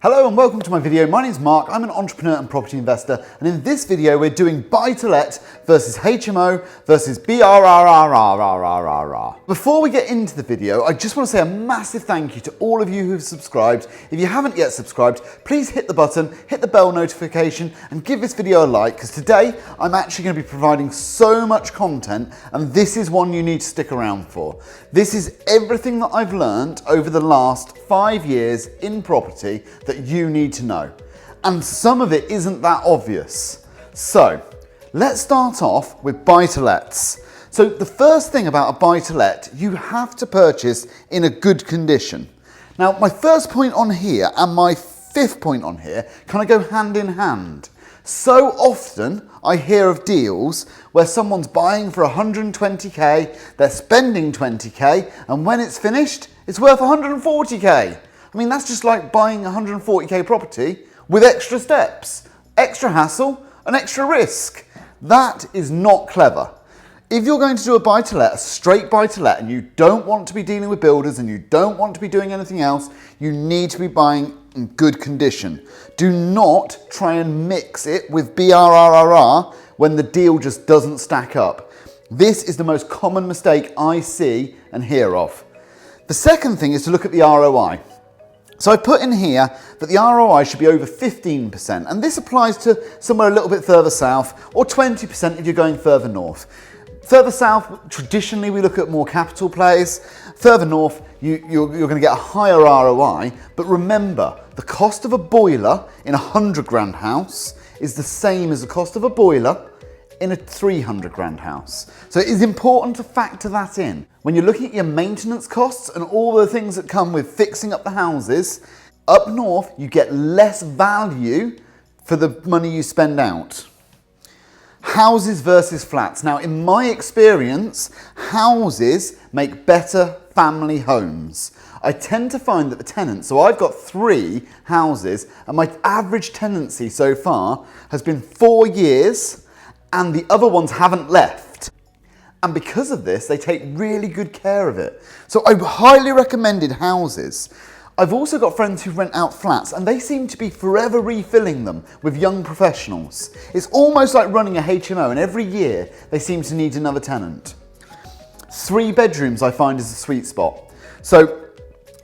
Hello and welcome to my video. My name's Mark, I'm an entrepreneur and property investor, and in this video we're doing buy-to-let versus HMO versus BRRR. Before we get into the video, I just want to say a massive thank you to all of you who've subscribed. If you haven't yet subscribed, please hit the button, hit the bell notification and give this video a like, because today I'm actually going to be providing so much content and this is one you need to stick around for. This is everything that I've learned over the last 5 years in property that you need to know. And some of it isn't that obvious. So let's start off with buy-to-lets. So the first thing about a buy-to-let, you have to purchase in a good condition. Now my first point on here and my fifth point on here kind of go hand in hand. So often I hear of deals where someone's buying for 120k, they're spending 20k, and when it's finished, it's worth 140k. I mean, that's just like buying a 140k property with extra steps, extra hassle, and extra risk. That is not clever. If you're going to do a buy-to-let, a straight buy-to-let, and you don't want to be dealing with builders and you don't want to be doing anything else, you need to be buying in good condition. Do not try and mix it with BRRR when the deal just doesn't stack up. This is the most common mistake I see and hear of. The second thing is to look at the ROI. So I put in here that the ROI should be over 15%, and this applies to somewhere a little bit further south, or 20% if you're going further north. Further south, traditionally we look at more capital plays. Further north, you're going to get a higher ROI, but remember, the cost of a boiler in a 100 grand house is the same as the cost of a boiler in a 300 grand house. So it is important to factor that in. When you're looking at your maintenance costs and all the things that come with fixing up the houses, up north you get less value for the money you spend out. Houses versus flats. Now in my experience, houses make better family homes. I tend to find that the tenants, so I've got 3 houses and my average tenancy so far has been 4 years, and the other ones haven't left. And because of this, they take really good care of it. So I highly recommended houses. I've also got friends who rent out flats and they seem to be forever refilling them with young professionals. It's almost like running a HMO, and every year they seem to need another tenant. 3 bedrooms I find is a sweet spot. So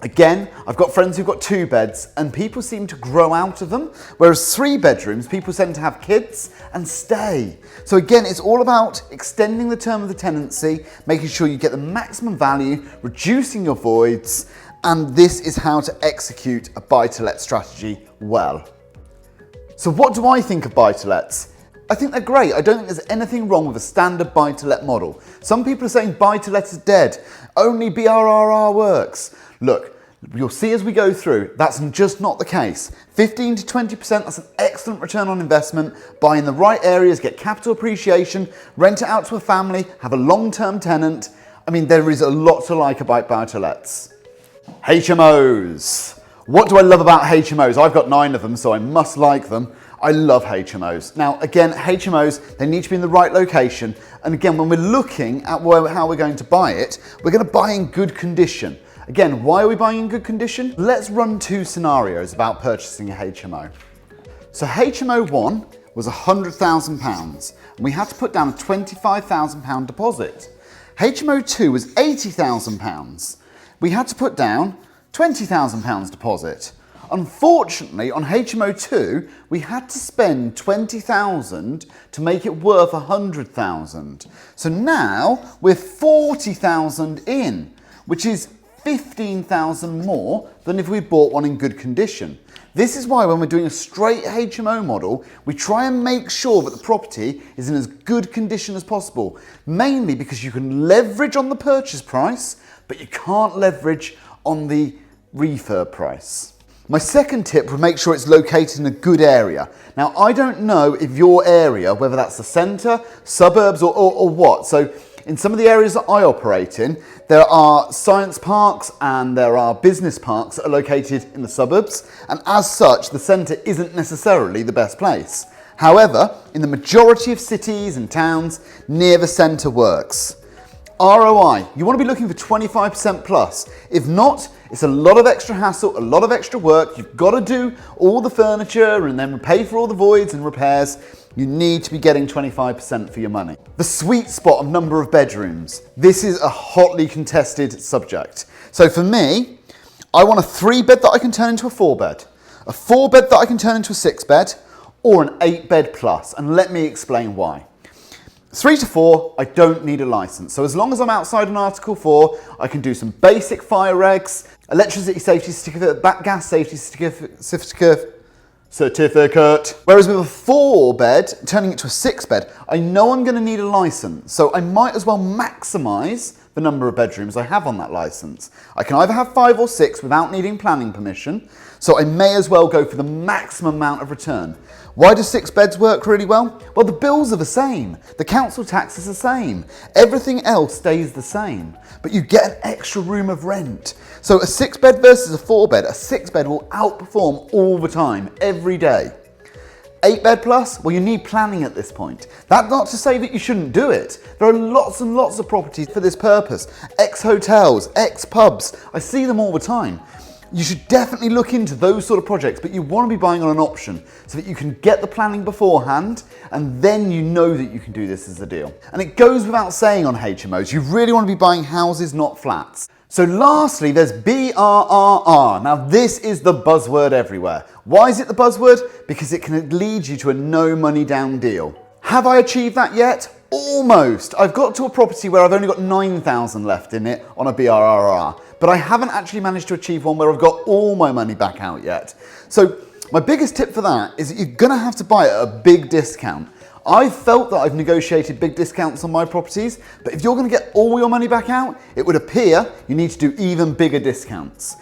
again, I've got friends who've got 2 beds and people seem to grow out of them, whereas 3 bedrooms, people tend to have kids and stay. So again, it's all about extending the term of the tenancy, making sure you get the maximum value, reducing your voids, and this is how to execute a buy-to-let strategy well. So what do I think of buy-to-lets? I think they're great. I don't think there's anything wrong with a standard buy-to-let model. Some people are saying buy-to-let is dead, only BRRR works. Look, you'll see as we go through, that's just not the case. 15 to 20%, that's an excellent return on investment. Buy in the right areas, get capital appreciation, rent it out to a family, have a long-term tenant. I mean, there is a lot to like about buy-to-lets. HMOs. What do I love about HMOs? I've got 9 of them, so I must like them. I love HMOs. Now, again, HMOs, they need to be in the right location. And again, when we're looking at how we're going to buy it, we're going to buy in good condition. Again, why are we buying in good condition? Let's run 2 scenarios about purchasing a HMO. So HMO 1 was £100,000 and we had to put down a £25,000 deposit. HMO 2 was £80,000. We had to put down £20,000 deposit. Unfortunately, on HMO 2, we had to spend £20,000 to make it worth £100,000. So now we're £40,000 in, which is £15,000 more than if we bought one in good condition. This is why when we're doing a straight HMO model, we try and make sure that the property is in as good condition as possible, mainly because you can leverage on the purchase price, but you can't leverage on the refurb price. My second tip would make sure it's located in a good area. Now, I don't know if your area, whether that's the centre, suburbs or what. So in some of the areas that I operate in, there are science parks and there are business parks that are located in the suburbs. And as such, the centre isn't necessarily the best place. However, in the majority of cities and towns, near the centre works. ROI, you want to be looking for 25% plus. If not, it's a lot of extra hassle, a lot of extra work. You've got to do all the furniture and then pay for all the voids and repairs. You need to be getting 25% for your money. The sweet spot of number of bedrooms. This is a hotly contested subject. So for me, I want a 3-bed that I can turn into a 4-bed, a 4-bed that I can turn into a 6-bed, or an 8-bed plus. And let me explain why. 3 to 4, I don't need a license. So as long as I'm outside an Article 4, I can do some basic fire regs, electricity safety certificate, back gas safety certificate. Whereas with a 4-bed, turning it to a 6-bed, I know I'm going to need a license. So I might as well maximize the number of bedrooms I have on that license. I can either have 5 or 6 without needing planning permission. So I may as well go for the maximum amount of return. Why do 6 beds work really well? Well, the bills are the same. The council tax is the same. Everything else stays the same, but you get an extra room of rent. So a 6-bed versus a 4-bed, a 6-bed will outperform all the time, every day. 8-bed plus, well, you need planning at this point. That's not to say that you shouldn't do it. There are lots and lots of properties for this purpose. Ex-hotels, ex-pubs, I see them all the time. You should definitely look into those sort of projects, but you want to be buying on an option so that you can get the planning beforehand and then you know that you can do this as a deal. And it goes without saying on HMOs, you really want to be buying houses, not flats. So lastly, there's BRRR. Now this is the buzzword everywhere. Why is it the buzzword? Because it can lead you to a no money down deal. Have I achieved that yet? Almost. I've got to a property where I've only got 9,000 left in it on a BRRR, but I haven't actually managed to achieve one where I've got all my money back out yet. So my biggest tip for that is that you're going to have to buy it at a big discount. I've felt that I've negotiated big discounts on my properties, but if you're going to get all your money back out, it would appear you need to do even bigger discounts.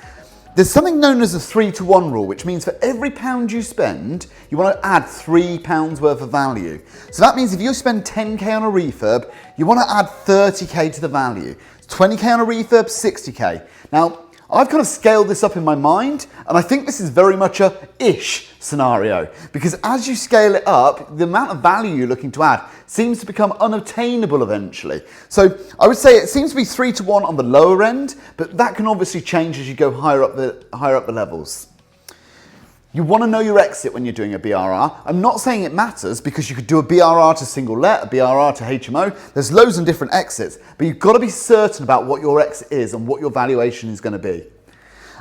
There's something known as the 3-to-1 rule, which means for every £1 you spend, you want to add £3 worth of value. So that means if you spend 10k on a refurb, you want to add 30k to the value. 20k on a refurb, 60k. Now, I've kind of scaled this up in my mind, and I think this is very much a ish scenario, because as you scale it up, the amount of value you're looking to add seems to become unattainable eventually. So I would say it seems to be 3-to-1 on the lower end, but that can obviously change as you go higher up the levels. You want to know your exit when you're doing a BRR. I'm not saying it matters, because you could do a BRR to single let, a BRR to HMO. There's loads of different exits, but you've got to be certain about what your exit is and what your valuation is going to be.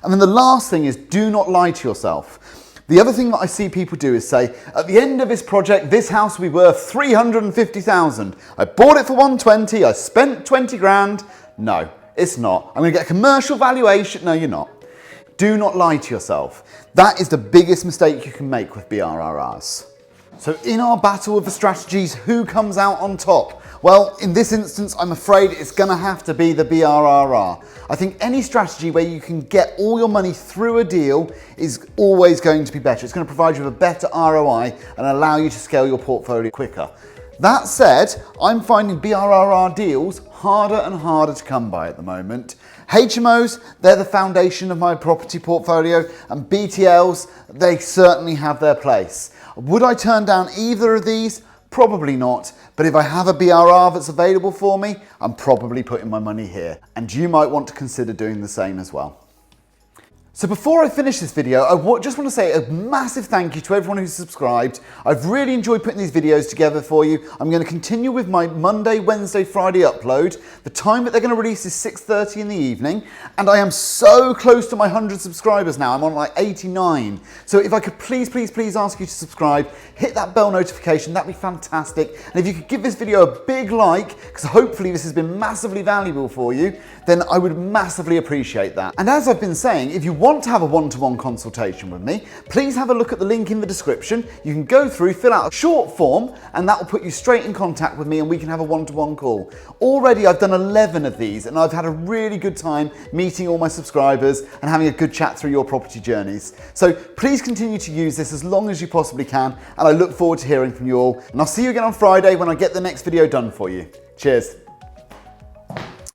And then the last thing is, do not lie to yourself. The other thing that I see people do is say, at the end of this project, this house will be worth 350,000. I bought it for 120, I spent 20 grand. No, it's not. I'm going to get a commercial valuation. No, you're not. Do not lie to yourself. That is the biggest mistake you can make with BRRRs. So in our battle of the strategies, who comes out on top? Well, in this instance, I'm afraid it's going to have to be the BRRR. I think any strategy where you can get all your money through a deal is always going to be better. It's going to provide you with a better ROI and allow you to scale your portfolio quicker. That said, I'm finding BRRR deals harder and harder to come by at the moment. HMOs, they're the foundation of my property portfolio, and BTLs, they certainly have their place. Would I turn down either of these? Probably not, but if I have a BRR that's available for me, I'm probably putting my money here. And you might want to consider doing the same as well. So before I finish this video, I just want to say a massive thank you to everyone who's subscribed. I've really enjoyed putting these videos together for you. I'm going to continue with my Monday, Wednesday, Friday upload. The time that they're going to release is 6:30 in the evening, and I am so close to my 100 subscribers now. I'm on like 89. So if I could please ask you to subscribe, hit that bell notification, that'd be fantastic. And if you could give this video a big like, because hopefully this has been massively valuable for you, then I would massively appreciate that. And as I've been saying, if you want to have a one-to-one consultation with me, please have a look at the link in the description. You can go through, fill out a short form, and that will put you straight in contact with me and we can have a one-to-one call. Already I've done 11 of these and I've had a really good time meeting all my subscribers and having a good chat through your property journeys. So please continue to use this as long as you possibly can, and I look forward to hearing from you all. And I'll see you again on Friday when I get the next video done for you. Cheers.